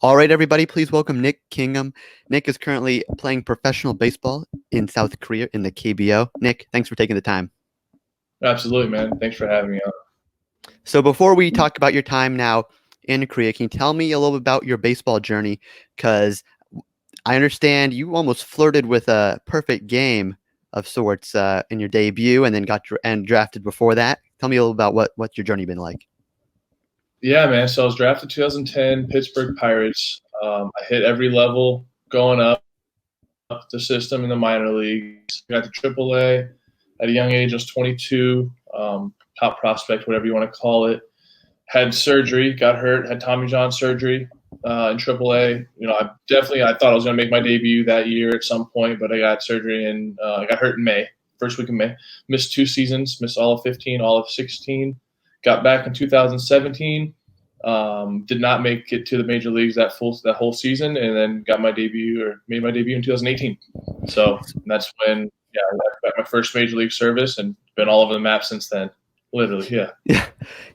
All right, everybody, please welcome Nick Kingham. Nick is currently playing professional baseball in South Korea in the KBO. Nick, thanks for taking the time. Absolutely, man. Thanks for having me on. So before we talk about your time now in Korea, can you tell me a little bit about your baseball journey? Because I understand you almost flirted with a perfect game of sorts in your debut and then got drafted before that. Tell me a little about what your journey been like. Yeah, man. So I was drafted 2010, Pittsburgh Pirates. I hit every level going up the system in the minor leagues. Got to AAA at a young age. I was 22, top prospect, whatever you want to call it. Had surgery, got hurt, had Tommy John surgery in AAA. I thought I was going to make my debut that year at some point, but I got surgery and I got hurt in May, first week of May. Missed 2 seasons, missed all of 15, all of 16. Got back in 2017. Did not make it to the major leagues that whole season, and then made my debut in 2018. So that's when I got my first major league service and been all over the map since then. Literally, yeah.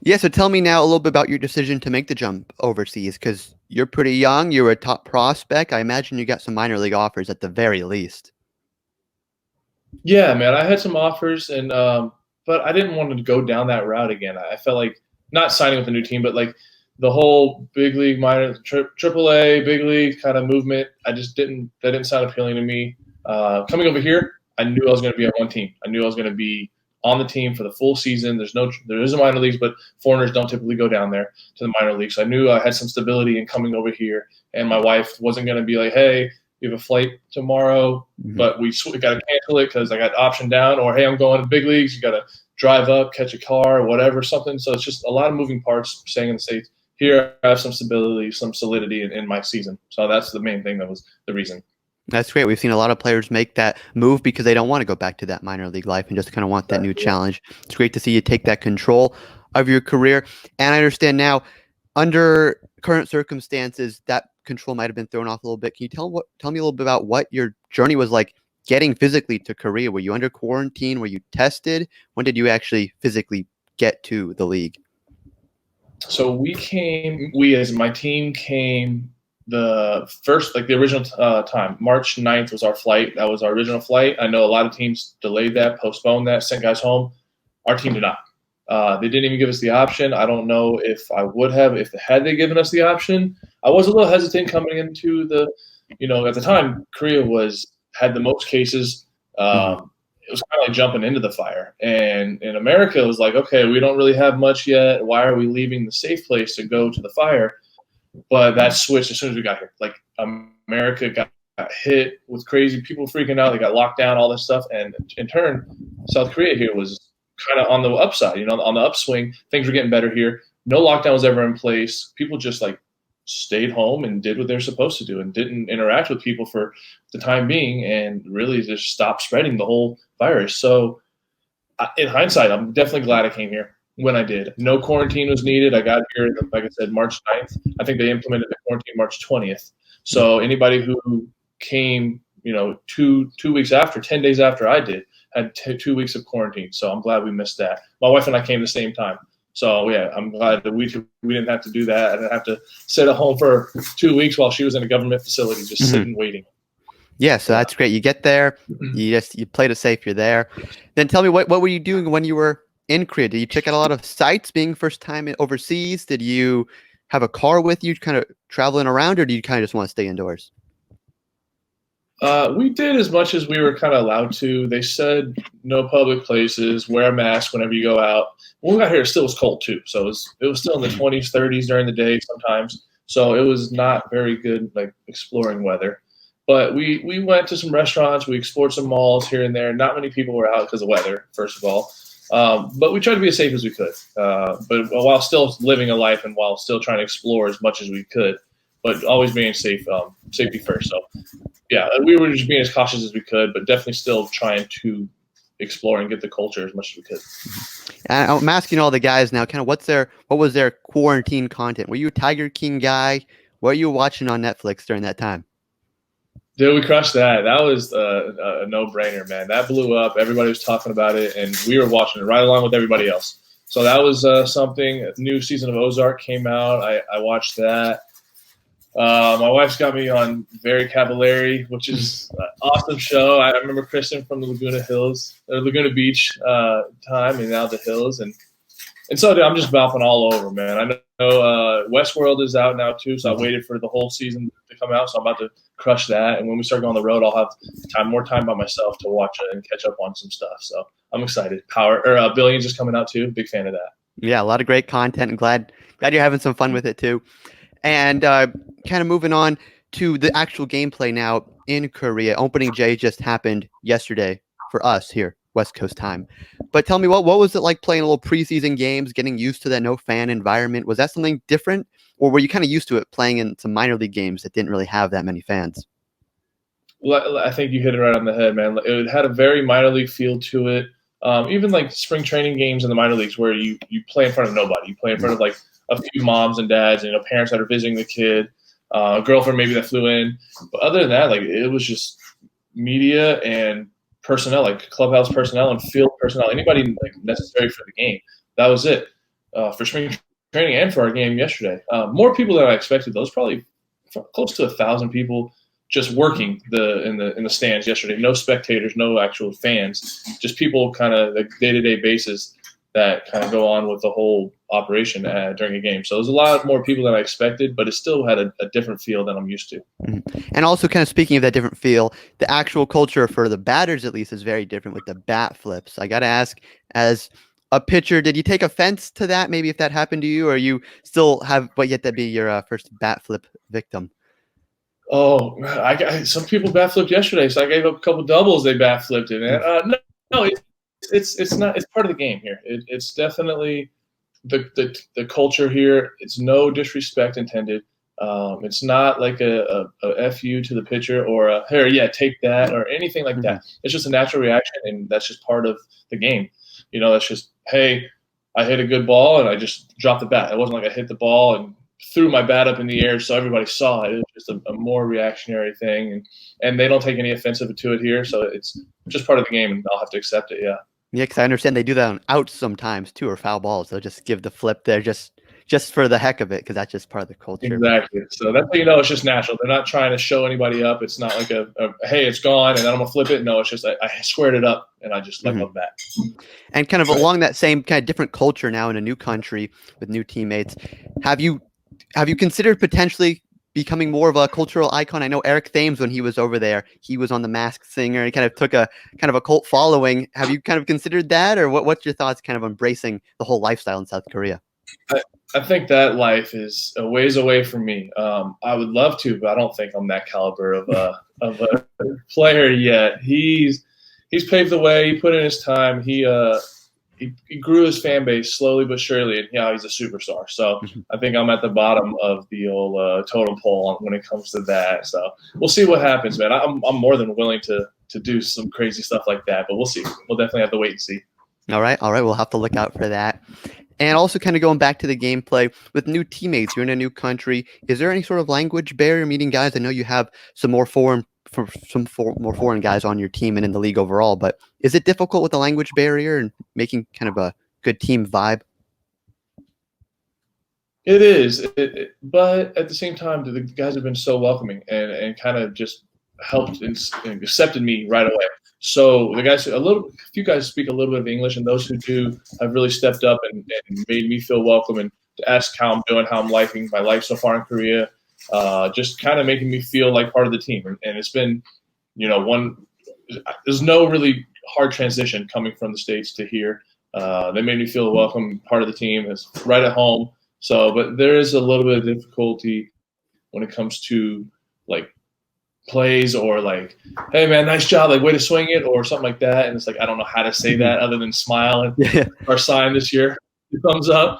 Yeah. So tell me now a little bit about your decision to make the jump overseas, because you're pretty young. You're a top prospect. I imagine you got some minor league offers at the very least. Yeah, man, I had some offers, and but I didn't want to go down that route again. I felt like not signing with a new team, but like the whole big league, triple A, big league kind of movement. That didn't sound appealing to me. Coming over here, I knew I was going to be on one team. I knew I was going to be on the team for the full season. There is a minor leagues, but foreigners don't typically go down there to the minor leagues. So I knew I had some stability in coming over here, and my wife wasn't going to be like, hey, we have a flight tomorrow, but we got to cancel it because I got option down, or hey, I'm going to big leagues. You got to drive up, catch a car, or whatever, something. So it's just a lot of moving parts. Staying in the States, here I have some stability, some solidity in my season. So that's the main thing. That was the reason. That's great. We've seen a lot of players make that move because they don't want to go back to that minor league life and just kind of want that new challenge. It's great to see you take that control of your career. And I understand now, under current circumstances, that control might have been thrown off a little bit. Can you tell me a little bit about what your journey was like getting physically to Korea? Were you under quarantine? Were you tested? When did you actually physically get to the league? So we as my team came the original time. March 9th was our flight. That was our original flight. I know a lot of teams delayed that, postponed that, sent guys home. Our team did not. They didn't even give us the option. I don't know if I would have if had they given us the option. I was a little hesitant coming into at the time, Korea had the most cases. It was kind of like jumping into the fire. And in America, it was like, okay, we don't really have much yet. Why are we leaving the safe place to go to the fire? But that switched as soon as we got here. Like America got hit with crazy people freaking out. They got locked down, all this stuff. And in turn, South Korea here was kind of on the upside, on the upswing. Things were getting better here. No lockdown was ever in place. People just like stayed home and did what they're supposed to do and didn't interact with people for the time being and really just stopped spreading the whole virus. So in hindsight, I'm definitely glad I came here when I did. No quarantine was needed. I got here, like I said, March 9th. I think they implemented the quarantine March 20th. So anybody who came, 2 weeks after, 10 days after I did, had 2 weeks of quarantine. So I'm glad we missed that. My wife and I came the same time. So, yeah, I'm glad that we didn't have to do that. I didn't have to sit at home for 2 weeks while she was in a government facility just sitting waiting. Yeah, so that's great. You get there, you played it safe, you're there. Then tell me, what were you doing when you were in Korea? Did you check out a lot of sites being first time overseas? Did you have a car with you kind of traveling around, or do you kind of just want to stay indoors? We did as much as we were kind of allowed to. They said no public places, wear a mask whenever you go out. When we got here, it still was cold too. So it was still in the 20s, 30s during the day sometimes. So it was not very good, like exploring weather. But we went to some restaurants. We explored some malls here and there. Not many people were out because of weather, first of all. But we tried to be as safe as we could. But while still living a life and while still trying to explore as much as we could, but always being safe, safety first. So, yeah, we were just being as cautious as we could, but definitely still trying to explore and get the culture as much as we could. And I'm asking all the guys now, kind of what was their quarantine content? Were you a Tiger King guy? What were you watching on Netflix during that time? Dude, we crushed that. That was a no-brainer, man. That blew up. Everybody was talking about it, and we were watching it right along with everybody else. So that was something. A new season of Ozark came out. I watched that. My wife's got me on Very Cavallari, which is an awesome show. I remember Kristen from the Laguna Beach time, and now the Hills, and so dude, I'm just bopping all over, man. I know Westworld is out now too, so I waited for the whole season to come out, so I'm about to crush that. And when we start going on the road, I'll have more time by myself to watch it and catch up on some stuff. So I'm excited. Billions is coming out too. Big fan of that. Yeah, a lot of great content, and glad you're having some fun with it too. And kind of moving on to the actual gameplay now in Korea. Opening J just happened yesterday for us here, West Coast time. But tell me, what was it like playing a little preseason games, getting used to that no fan environment? Was that something different, or were you kind of used to it playing in some minor league games that didn't really have that many fans? Well, I think you hit it right on the head, man. It had a very minor league feel to it. Even like spring training games in the minor leagues where you play in front of nobody. You play in front of like a few moms and dads and parents that are visiting the kid, a girlfriend maybe that flew in. But other than that, like it was just media and personnel, like clubhouse personnel and field personnel, anybody like necessary for the game. That was it for spring training and for our game yesterday. More people than I expected. Those probably close to 1,000 people just working in the stands yesterday. No spectators, no actual fans, just people kind of like day-to-day basis that kind of go on with the whole operation during a game. So there's a lot more people than I expected, but it still had a different feel than I'm used to. Mm-hmm. And also kind of speaking of that different feel, the actual culture for the batters, at least, is very different with the bat flips. I got to ask, as a pitcher, did you take offense to that? Maybe if that happened to you, or you still have yet to be your first bat flip victim? Oh, some people bat flipped yesterday, so I gave up a couple doubles. They bat flipped it, man. No, it's not. It's part of the game here. It's definitely the culture here. It's no disrespect intended. It's not like a fu to the pitcher or a here, yeah, take that or anything like that. It's just a natural reaction, and that's just part of the game. That's just hey, I hit a good ball and I just dropped the bat. It wasn't like I hit the ball and threw my bat up in the air so everybody saw it. It was just a more reactionary thing, and they don't take any offensive to it here, so it's just part of the game, and I'll have to accept it. Yeah. Yeah, because I understand they do that on outs sometimes too, or foul balls. They'll just give the flip there just for the heck of it, because that's just part of the culture. Exactly. So that's how it's just natural. They're not trying to show anybody up. It's not like a hey, it's gone, and then I'm gonna flip it. No, it's just I squared it up, and I just let go back. And kind of along that same kind of different culture now in a new country with new teammates, have you considered potentially becoming more of a cultural icon? I know Eric Thames, when he was over there, he was on The Masked Singer. He kind of took a kind of a cult following. Have you kind of considered that, or what's your thoughts kind of embracing the whole lifestyle in South Korea? I think that life is a ways away from me. I would love to, but I don't think I'm that caliber of a player yet. He's paved the way. He put in his time. He grew his fan base slowly but surely, and yeah, he's a superstar. So I think I'm at the bottom of the old totem pole when it comes to that. So we'll see what happens, man. I'm more than willing to do some crazy stuff like that, but we'll see. We'll definitely have to wait and see. All right. We'll have to look out for that. And also kind of going back to the gameplay with new teammates, you're in a new country. Is there any sort of language barrier meeting guys? I know you have some more foreign guys on your team and in the league overall, but is it difficult with the language barrier and making kind of a good team vibe? It is, but at the same time, the guys have been so welcoming and kind of just helped and accepted me right away. So a few guys speak a little bit of English, and those who do have really stepped up and made me feel welcome and to ask how I'm doing, how I'm liking my life so far in Korea. Just kind of making me feel like part of the team. And it's been, there's no really hard transition coming from the States to here. They made me feel welcome, part of the team. It's right at home. So, but there is a little bit of difficulty when it comes to like plays or like, hey man, nice job, like way to swing it or something like that. And it's like, I don't know how to say that other than smile and our sign this year, thumbs up.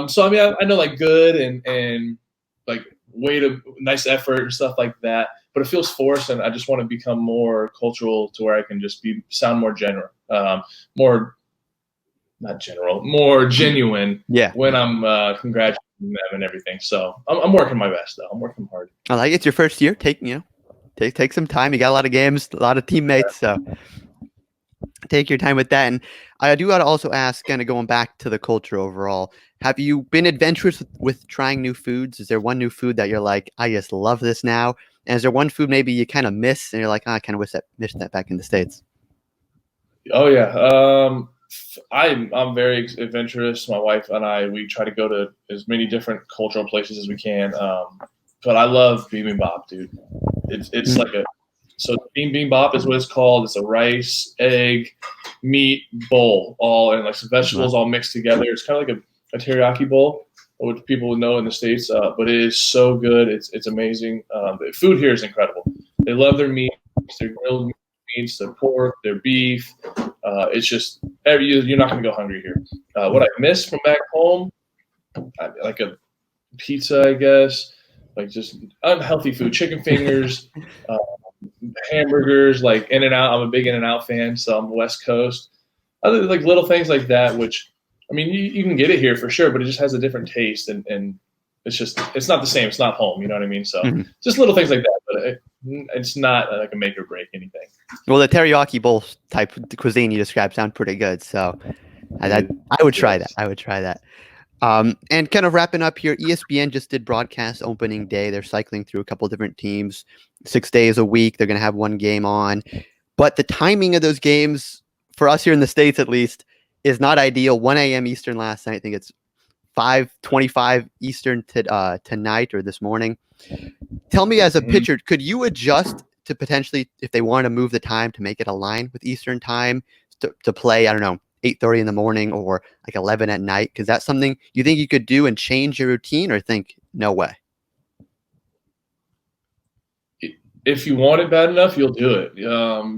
So I mean, I know like good and like way to nice effort and stuff like that, but it feels forced, and I just want to become more cultural to where I can just sound more more genuine when I'm congratulating them and everything. So I'm working my best though. I'm working hard. I like it's your first year. Take some time. You got a lot of games, a lot of teammates. So Take your time with that. And I do got to also ask, kind of going back to the culture overall, have you been adventurous with trying new foods? Is there one new food that you're like, I just love this now? And is there one food maybe you kind of miss and you're like, oh, I kind of missed that back in the States? Oh yeah. I'm very adventurous. My wife and I, we try to go to as many different cultural places as we can. But I love bibimbap, dude. It's Mm, like a so bibimbap is what it's called. It's a rice, egg, meat bowl, all and like some wow. vegetables all mixed together. It's kind of like a teriyaki bowl, which people would know in the states. But it is so good. It's amazing. The food here is incredible. They love their meat, their grilled meats, their pork, their beef. It's just you're not going to go hungry here. What I miss from back home, like a pizza, I guess, like just unhealthy food, chicken fingers, uh, hamburgers, like In and Out. I'm a big In and Out fan, so I'm West Coast. Other like little things like that, which I mean, you can get it here for sure, but it just has a different taste, and it's not the same. It's not home. You know what I mean? So Mhm. just little things like that, but it's not like a make or break anything. Well, the teriyaki bowl type cuisine you described sound pretty good. So I would try that. Yes. I would try that. And kind of wrapping up here, ESPN just did broadcast opening day. They're cycling through a couple different teams, 6 days a week. They're going to have one game on. But the timing of those games, for us here in the States at least, is not ideal. 1 a.m. Eastern last night. I think it's 5:25 Eastern tonight or this morning. Tell me, as a Mhm. pitcher, could you adjust to potentially, if they want to move the time to make it align with Eastern time to play, I don't know, 8:30 in the morning or like 11 at night? Because that's something you think you could do and change your routine, or think no way? If you want it bad enough, you'll do it.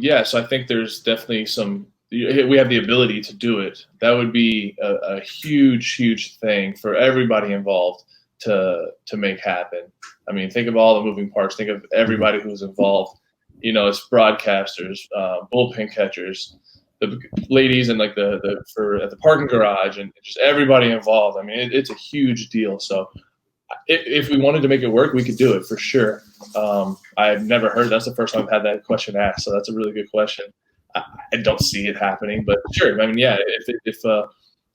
Yes, I think there's definitely some. We have the ability to do it. That would be a huge, huge thing for everybody involved to make happen. I mean, think of all the moving parts. Think of Mhm. everybody who's involved. You know, it's broadcasters, bullpen catchers, the ladies, and like the for at the parking garage, and just everybody involved. I mean, it's a huge deal. So if we wanted to make it work, we could do it for sure. I've never heard. That's the first time I've had that question asked. So that's a really good question. I don't see it happening, but sure. I mean, yeah. If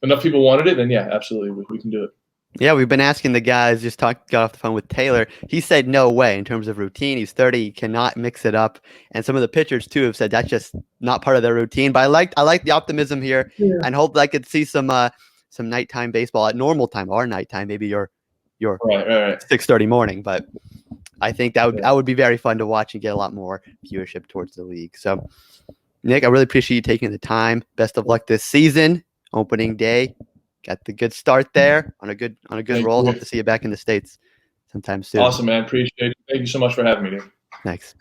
enough people wanted it, then yeah, absolutely, we can do it. Yeah, we've been asking the guys, got off the phone with Taylor. He said no way in terms of routine. He's 30, he cannot mix it up. And some of the pitchers too have said that's just not part of their routine. But I like the optimism here Yeah. and hope I could see some nighttime baseball at normal time, or nighttime, maybe your Right, right, right. 6:30 morning. But I think that would Yeah. that would be very fun to watch and get a lot more viewership towards the league. So Nick, I really appreciate you taking the time. Best of luck this season. Opening day. Got the good start there on a good Thank roll. Hope you. to see you back in the States sometime soon. Awesome, man. Appreciate it. Thank you so much for having me, dude. Thanks.